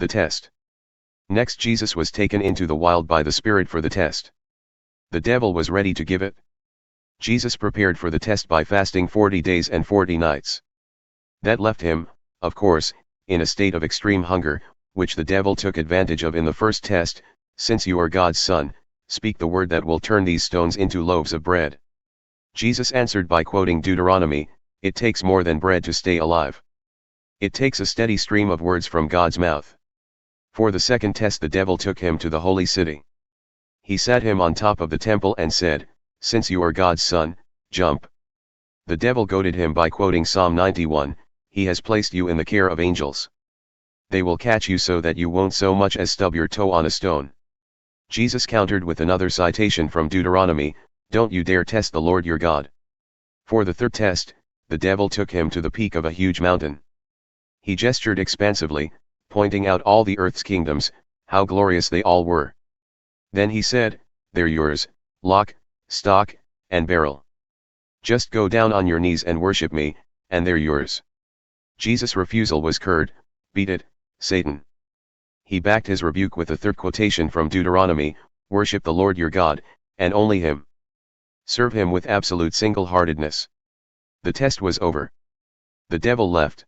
The test. Next Jesus was taken into the wild by the Spirit for the test. The devil was ready to give it. Jesus prepared for the test by fasting 40 days and 40 nights. That left him, of course, in a state of extreme hunger, which the devil took advantage of in the first test. Since you are God's son, speak the word that will turn these stones into loaves of bread. Jesus answered by quoting Deuteronomy, "It takes more than bread to stay alive. It takes a steady stream of words from God's mouth." For the second test the devil took him to the holy city. He sat him on top of the temple and said, "Since you are God's son, jump." The devil goaded him by quoting Psalm 91, "He has placed you in the care of angels. They will catch you so that you won't so much as stub your toe on a stone." Jesus countered with another citation from Deuteronomy, "Don't you dare test the Lord your God." For the third test, the devil took him to the peak of a huge mountain. He gestured expansively, pointing out all the earth's kingdoms, how glorious they all were. Then he said, "They're yours, lock, stock, and barrel. Just go down on your knees and worship me, and they're yours." Jesus' refusal was curt, "Beat it, Satan." He backed his rebuke with a third quotation from Deuteronomy, "Worship the Lord your God, and only Him. Serve Him with absolute single-heartedness." The test was over. The devil left.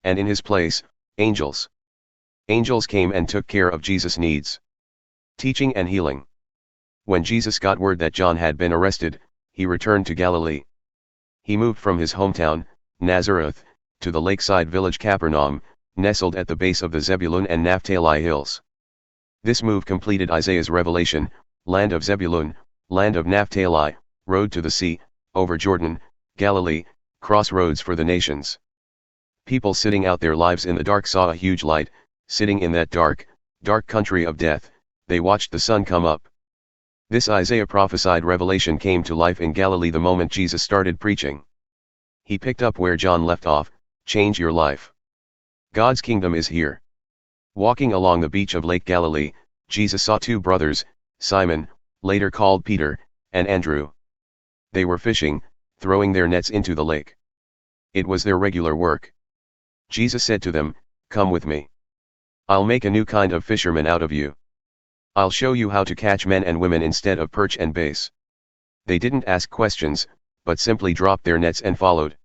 And in his place, angels. Angels came and took care of Jesus' needs. Teaching and healing. When Jesus got word that John had been arrested, he returned to Galilee. He moved from his hometown, Nazareth, to the lakeside village Capernaum, nestled at the base of the Zebulun and Naphtali hills. This move completed Isaiah's revelation, "Land of Zebulun, land of Naphtali, road to the sea, over Jordan, Galilee, crossroads for the nations." People sitting out their lives in the dark saw a huge light. Sitting in that dark, dark country of death, they watched the sun come up. This Isaiah prophesied revelation came to life in Galilee the moment Jesus started preaching. He picked up where John left off, "Change your life. God's kingdom is here." Walking along the beach of Lake Galilee, Jesus saw two brothers, Simon, later called Peter, and Andrew. They were fishing, throwing their nets into the lake. It was their regular work. Jesus said to them, "Come with me. I'll make a new kind of fisherman out of you. I'll show you how to catch men and women instead of perch and base." They didn't ask questions, but simply dropped their nets and followed.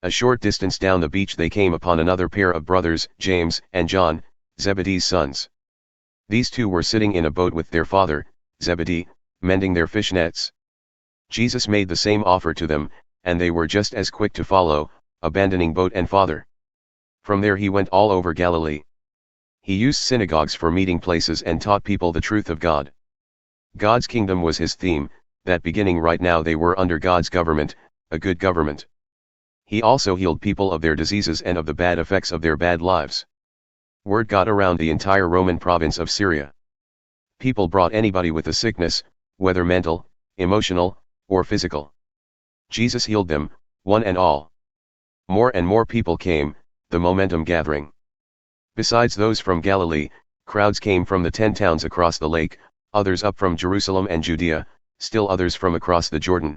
A short distance down the beach they came upon another pair of brothers, James and John, Zebedee's sons. These two were sitting in a boat with their father, Zebedee, mending their fish nets. Jesus made the same offer to them, and they were just as quick to follow, abandoning boat and father. From there he went all over Galilee. He used synagogues for meeting places and taught people the truth of God. God's kingdom was his theme, that beginning right now they were under God's government, a good government. He also healed people of their diseases and of the bad effects of their bad lives. Word got around the entire Roman province of Syria. People brought anybody with a sickness, whether mental, emotional, or physical. Jesus healed them, one and all. More and more people came, the momentum gathering. Besides those from Galilee, crowds came from the 10 towns across the lake, others up from Jerusalem and Judea, still others from across the Jordan.